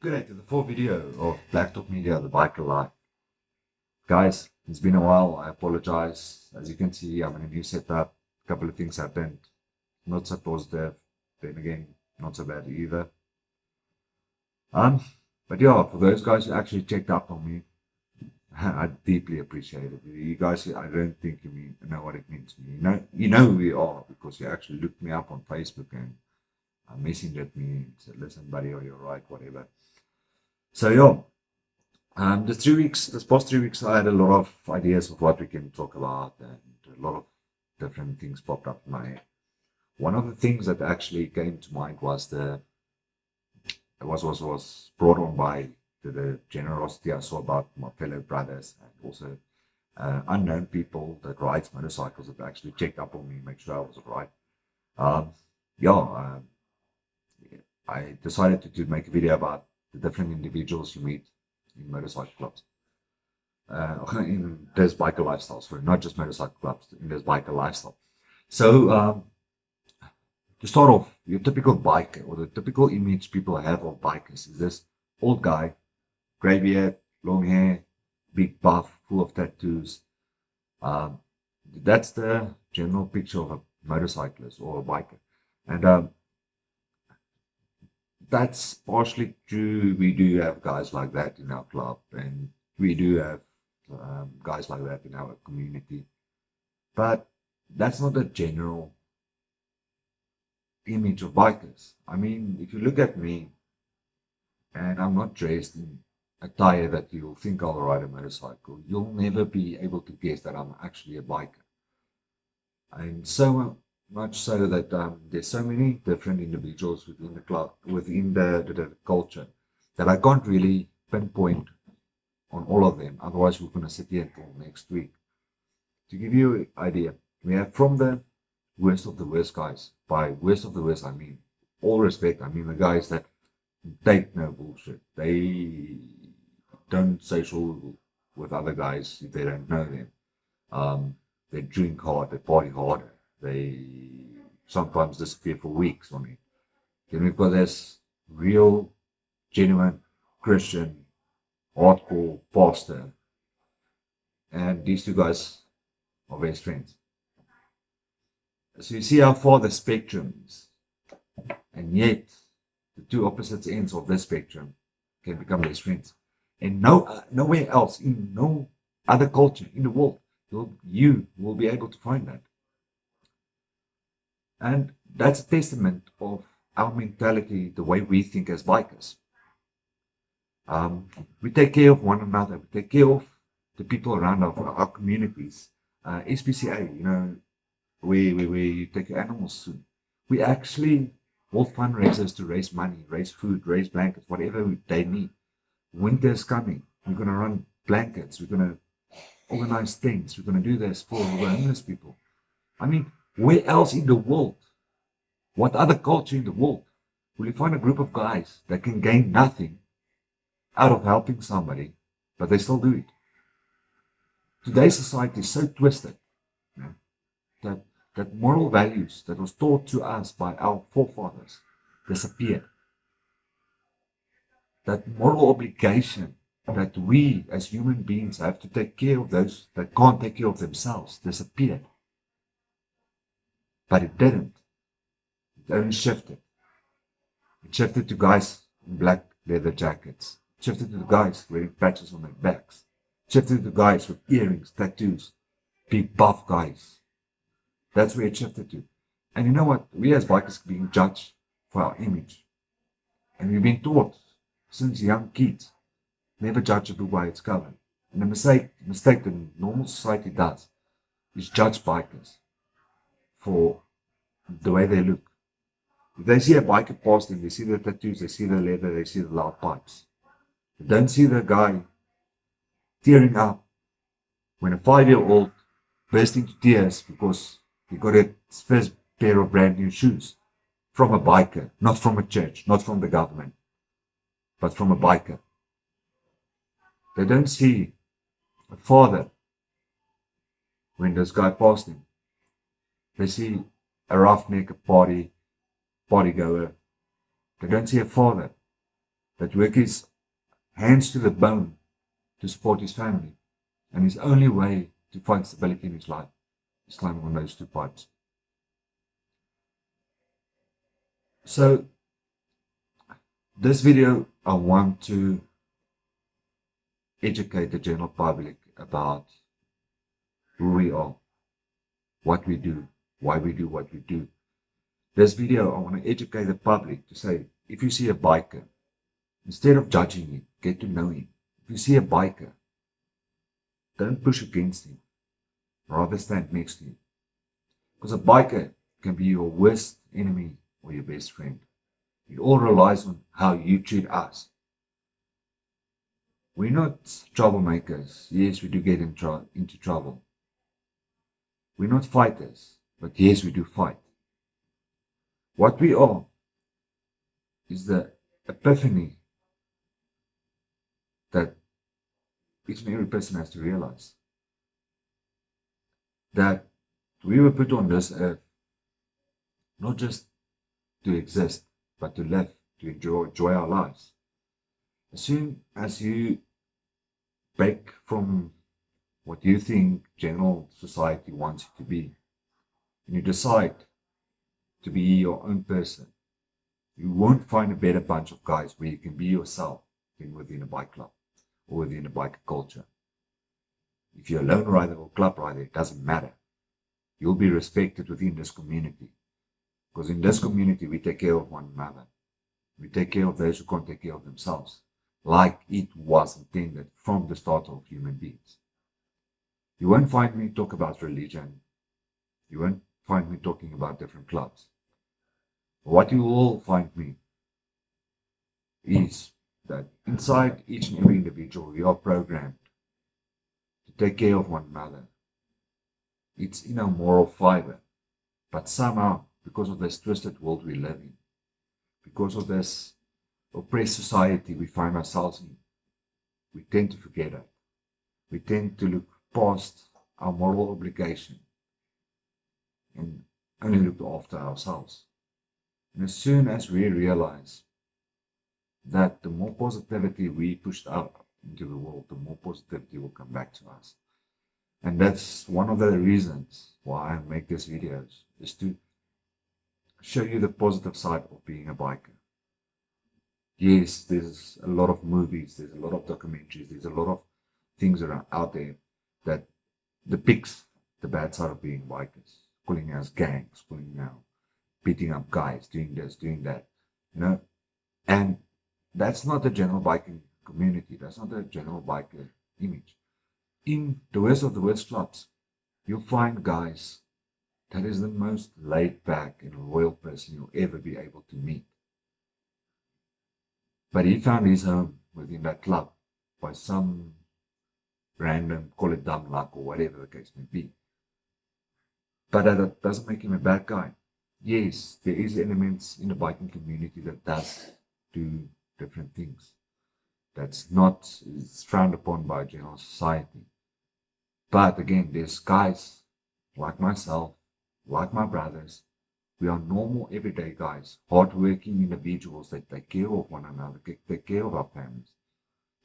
Good day to the full video of Black Talk Media, the biker life. Guys, it's been a while. I apologize. As you can see, I'm in a new setup. A couple of things happened. Not so positive. Then again, not so bad either. Um, but yeah, for those guys who actually checked up on me, I deeply appreciate it. You guys, I don't think know what it means to me. You know who we are because you actually looked me up on Facebook and messengered me and said, "Listen, buddy, are you alright?" Whatever. So yeah. This past 3 weeks, I had a lot of ideas of what we can talk about, and a lot of different things popped up in my head. One of the things that actually came to mind was brought on by the generosity I saw about my fellow brothers and also unknown people that ride motorcycles that actually checked up on me, make sure I was alright. Um, yeah, I decided to make a video about the different individuals you meet in motorcycle clubs. In this biker lifestyle, sorry, not just motorcycle clubs, in this biker lifestyle. So, to start off, your typical biker or the typical image people have of bikers is this old guy, grey beard, long hair, big buff, full of tattoos. Um, that's the general picture of a motorcyclist or a biker. And that's partially true. We do have guys like that in our club, and we do have guys like that in our community. But that's not a general image of bikers. I mean, if you look at me and I'm not dressed in attire that you'll think I'll ride a motorcycle, you'll never be able to guess that I'm actually a biker. And so much so that there's so many different individuals within the club, within the culture, that I can't really pinpoint on all of them. Otherwise, we're going to sit here until next week. To give you an idea, we have from the worst of the worst guys. By worst of the worst, I mean all respect. I mean the guys that take no bullshit. They don't social with other guys if they don't know them. They drink hard, they party hard, they sometimes disappear for weeks on it. Then we've got this real, genuine Christian, hardcore pastor, and these two guys are best friends. So you see how far the spectrum is, and yet the two opposite ends of this spectrum can become best friends. And nowhere else, in no other culture in the world, you will be able to find that. And that's a testament of our mentality, the way we think as bikers. We take care of one another, we take care of the people around our communities. SPCA, we take animals soon. We actually hold fundraisers to raise money, raise food, raise blankets, whatever they need. Winter is coming. We're going to run blankets. We're going to organize things. We're going to do this for the homeless people. I mean, where else in the world, what other culture in the world, will you find a group of guys that can gain nothing out of helping somebody, but they still do it? Today's society is so twisted, that that moral values that was taught to us by our forefathers disappeared. That moral obligation that we as human beings have to take care of those that can't take care of themselves disappeared. But it didn't. It only shifted. It shifted to guys in black leather jackets. It shifted to the guys wearing patches on their backs. It shifted to guys with earrings, tattoos, big buff guys. That's where it shifted to. And you know what? We as bikers are being judged for our image. And we've been taught since young kids, never judge a book by its cover. And the mistake that normal society does is judge bikers for the way they look. If they see a biker pass them, they see the tattoos, they see the leather, they see the loud pipes. They don't see the guy tearing up when a 5-year-old burst into tears because he got his first pair of brand new shoes from a biker, not from a church, not from the government, but from a biker. They don't see a father when this guy passed him. They see a roughneck, a partygoer. They don't see a father that work his hands to the bone to support his family. And his only way to find stability in his life is climbing on those two pipes. So this video, I want to educate the general public about who we are, what we do, why we do what we do. This video, I want to educate the public to say, if you see a biker, instead of judging him, get to know him. If you see a biker, don't push against him, rather stand next to him. Because a biker can be your worst enemy or your best friend. It all relies on how you treat us. We're not troublemakers. Yes, we do get into trouble. We're not fighters, but yes, we do fight. What we are is the epiphany that each and every person has to realize. That we were put on this earth not just to exist, but to live, to enjoy our lives. As soon as you break from what you think general society wants you to be, and you decide to be your own person, you won't find a better bunch of guys where you can be yourself than within a bike club or within a bike culture. If you're a lone rider or club rider, it doesn't matter. You'll be respected within this community. Because in this community, we take care of one another. We take care of those who can't take care of themselves, like it was intended from the start of human beings. You won't find me talk about religion. You won't find me talking about different clubs. What you will find me is that inside each and every individual, we are programmed to take care of one another. It's in our moral fiber. But somehow, because of this twisted world we live in, because of this oppressed society we find ourselves in, we tend to forget it. We tend to look past our moral obligation and only look after ourselves. And as soon as we realize that the more positivity we pushed out into the world, the more positivity will come back to us. And that's one of the reasons why I make these videos, is to show you the positive side of being a biker. Yes, there's a lot of movies, there's a lot of documentaries, there's a lot of things around out there that depicts the bad side of being bikers, calling us gangs, calling out, beating up guys, doing this, doing that, you know. And that's not the general biking community. That's not the general biker image. In the worst of the worst clubs, you'll find guys that is the most laid back and loyal person you'll ever be able to meet. But he found his home within that club by some random, call it dumb luck or whatever the case may be. But that doesn't make him a bad guy. Yes, there is elements in the biking community that does do different things. That's not is frowned upon by general society. But again, there's guys like myself, like my brothers. We are normal, everyday guys, hardworking individuals that take care of one another, take care of our families.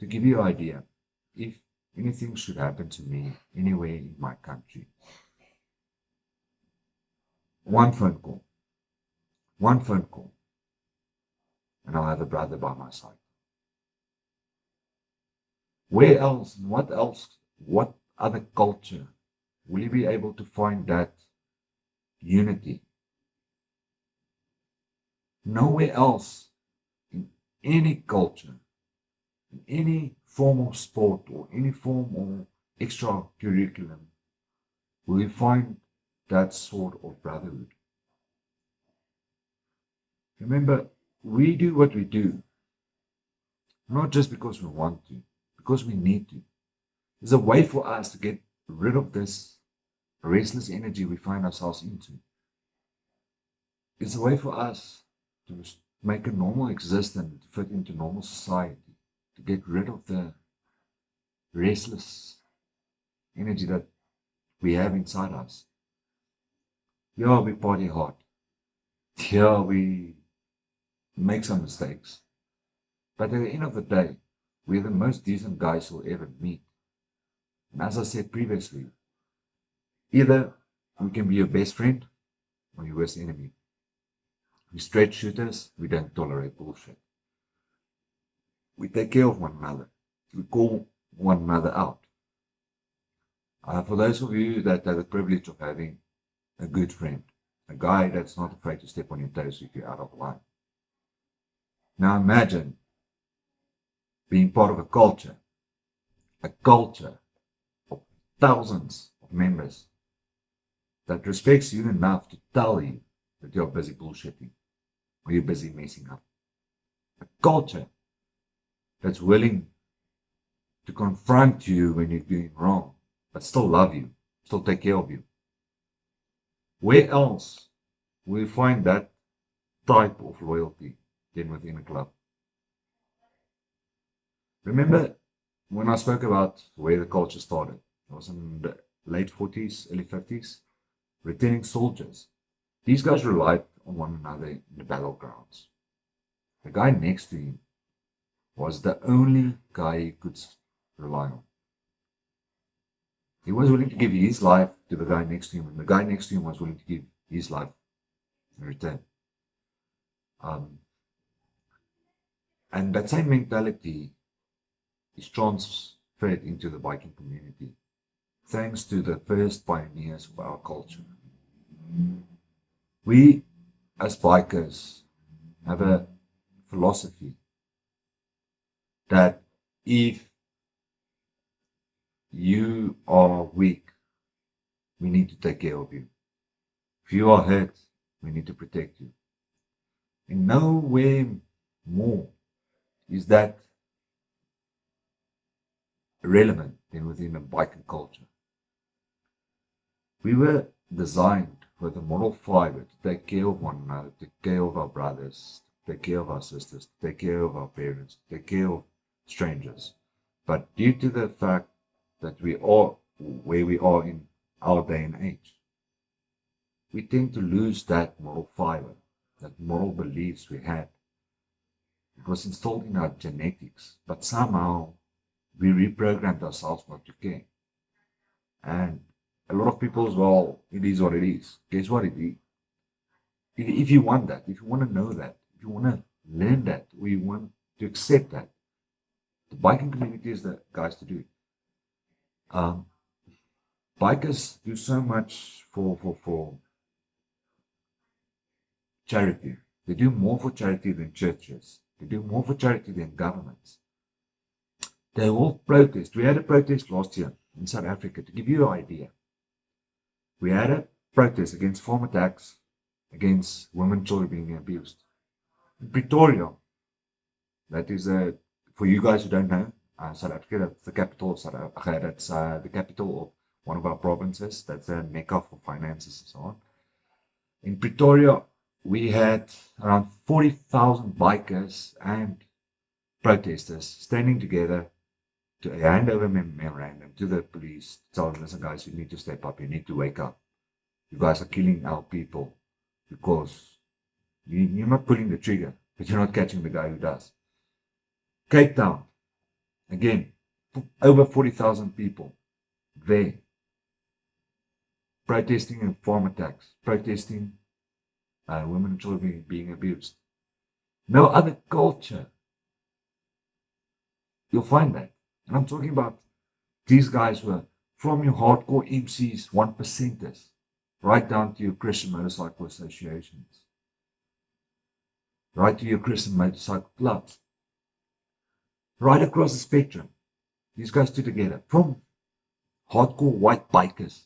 To give you an idea, if anything should happen to me anywhere in my country, one phone call, and I'll have a brother by my side. Where else, what other culture will you be able to find that unity? Nowhere else in any culture, in any form of sport or any form of extra curriculum will you find that sort of brotherhood. Remember, we do what we do, not just because we want to, because we need to. There's a way for us to get rid of this restless energy we find ourselves into. It's a way for us to make a normal existence, to fit into normal society, to get rid of the restless energy that we have inside us. Yeah, we party hard. Yeah, we make some mistakes. But at the end of the day, we're the most decent guys you'll ever meet. And as I said previously, either we can be your best friend or your worst enemy. We straight shooters, we don't tolerate bullshit. We take care of one another. We call one another out. For those of you that have the privilege of having a good friend, a guy that's not afraid to step on your toes if you're out of line. Now imagine being part of a culture of thousands of members that respects you enough to tell you that you're busy bullshitting or you're busy messing up. A culture that's willing to confront you when you're doing wrong, but still love you, still take care of you. Where else will you find that type of loyalty than within a club? Remember when I spoke about where the culture started? It was in the late 40s, early 50s. Returning soldiers. These guys relied on one another in the battlegrounds. The guy next to him was the only guy he could rely on. He was willing to give his life to the guy next to him, and the guy next to him was willing to give his life in return. And that same mentality is transferred into the biking community, thanks to the first pioneers of our culture. We, as bikers, have a philosophy that if you are weak, we need to take care of you. If you are hurt, we need to protect you. And nowhere more is that relevant than within a biking culture. We were designed with a moral fiber to take care of one another, to take care of our brothers, to take care of our sisters, to take care of our parents, to take care of strangers. But due to the fact that we are where we are in our day and age, we tend to lose that moral fiber, that moral beliefs we had. It was installed in our genetics, but somehow we reprogrammed ourselves not to care. And a lot of people as well, it is what it is. Guess what it is? If you want that, if you want to know that, if you want to learn that, or you want to accept that, the biking community is the guys to do it. Bikers do so much for charity. They do more for charity than churches. They do more for charity than governments. They all protest. We had a protest last year in South Africa, to give you an idea. We had a protest against farm attacks, against women and children being abused. In Pretoria, that is for you guys who don't know, South Africa, that's the capital of South Africa, that's the capital of one of our provinces, that's a mecca for finances and so on. In Pretoria, we had around 40,000 bikers and protesters standing together to hand over a memorandum to the police, to tell them, listen guys, you need to step up, you need to wake up. You guys are killing our people because you're not pulling the trigger, but you're not catching the guy who does. Cape Town, again, over 40,000 people there, protesting in farm attacks, protesting women and children being abused. No other culture you'll find that. And I'm talking about these guys were from your hardcore MCs, 1%ers, right down to your Christian motorcycle associations, right to your Christian motorcycle clubs, right across the spectrum. These guys stood together, from hardcore white bikers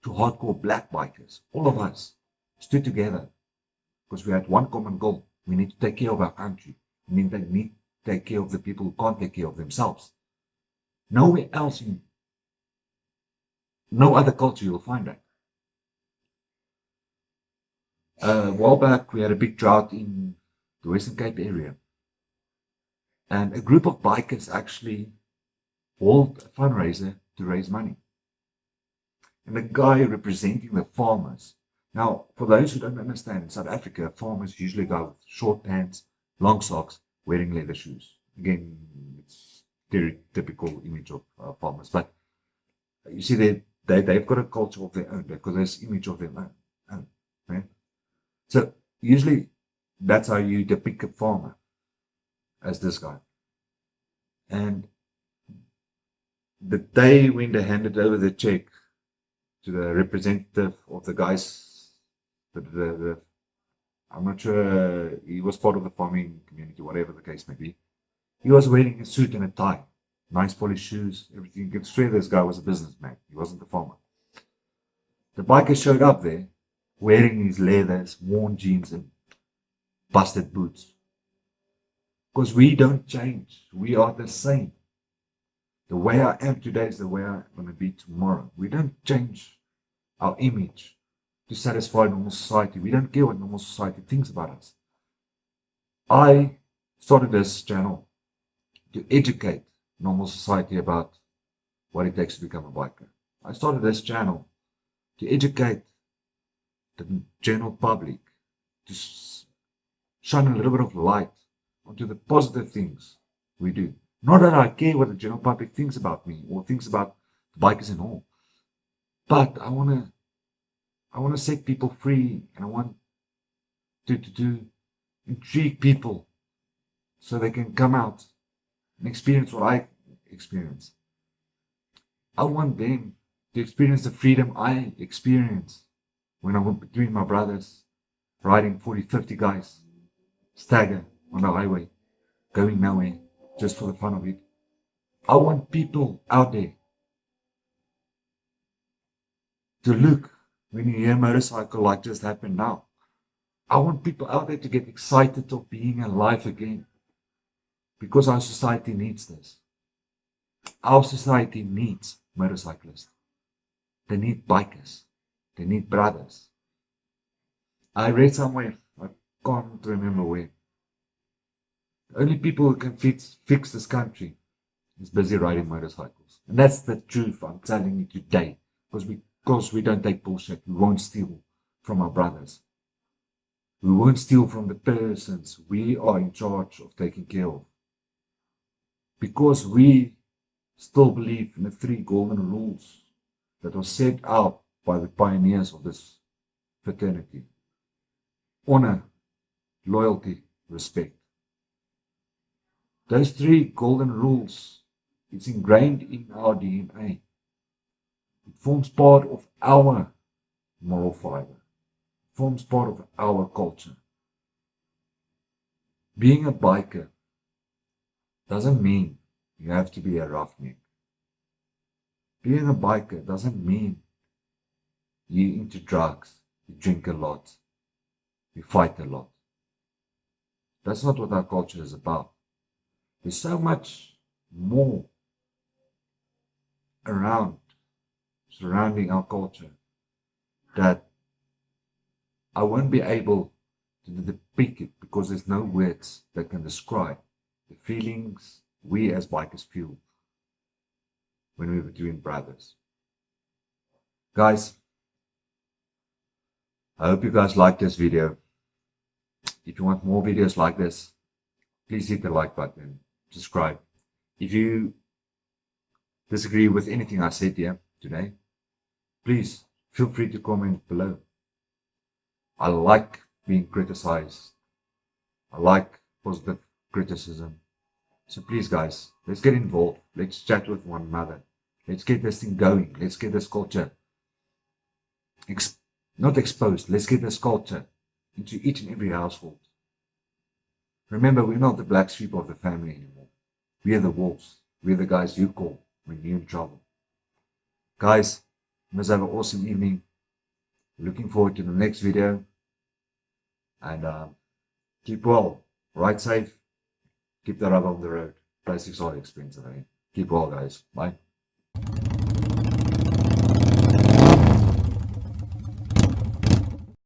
to hardcore black bikers. All of us stood together because we had one common goal. We need to take care of our country. We need to take care of the people who can't take care of themselves. Nowhere else in no other culture you'll find that. A while back, we had a big drought in the Western Cape area. And a group of bikers actually held a fundraiser to raise money. And the guy representing the farmers. Now, for those who don't understand, in South Africa, farmers usually go with short pants, long socks, wearing leather shoes. Again, it's stereotypical image of farmers, but you see, they've got a culture of their own. They've got this image of their own, right? So usually that's how you depict a farmer, as this guy. And the day when they handed over the check to the representative of the guys, I'm not sure, he was part of the farming community, whatever the case may be. He was wearing a suit and a tie, nice polished shoes, everything. You could swear this guy was a businessman. He wasn't a farmer. The biker showed up there wearing his leathers, worn jeans, and busted boots. Because we don't change. We are the same. The way I am today is the way I'm going to be tomorrow. We don't change our image to satisfy normal society. We don't care what normal society thinks about us. I started this channel to educate normal society about what it takes to become a biker. I started this channel to educate the general public, to shine a little bit of light onto the positive things we do. Not that I care what the general public thinks about me or thinks about the bikers and all, but I want to set people free, and I want to intrigue people so they can come out and experience what I experience. I want them to experience the freedom I experience when I went between my brothers, riding 40, 50 guys, stagger on the highway, going nowhere, just for the fun of it. I want people out there to look when you hear a motorcycle like just happened now. I want people out there to get excited of being alive again, because our society needs this. Our society needs motorcyclists. They need bikers. They need brothers. I read somewhere, I can't remember where, the only people who can fix this country is busy riding motorcycles. And that's the truth I'm telling you today. Because we don't take bullshit. We won't steal from our brothers. We won't steal from the persons we are in charge of taking care of. Because we still believe in the 3 golden rules that were set out by the pioneers of this fraternity. Honor, loyalty, respect. Those 3 golden rules, it's ingrained in our DNA. It forms part of our moral fiber. It forms part of our culture. Being a biker doesn't mean you have to be a roughneck. Being a biker doesn't mean you're into drugs, you drink a lot, you fight a lot. That's not what our culture is about. There's so much more surrounding our culture that I won't be able to depict it, because there's no words that can describe the feelings we as bikers feel when we're between brothers. Guys, I hope you guys like this video. If you want more videos like this, please hit the like button, subscribe. If you disagree with anything I said here today, please feel free to comment below. I like being criticized. I like positive criticism. So please guys, let's get involved. Let's chat with one another. Let's get this thing going. Let's get this culture not exposed. Let's get this culture into each and every household. Remember, we're not the black sheep of the family anymore. We are the wolves. We're the guys you call when you're in trouble. Guys, you must have an awesome evening. Looking forward to the next video. And keep well. Ride safe. Keep the rubber on the road. Plastics are expensive, eh? Keep well, guys. Bye.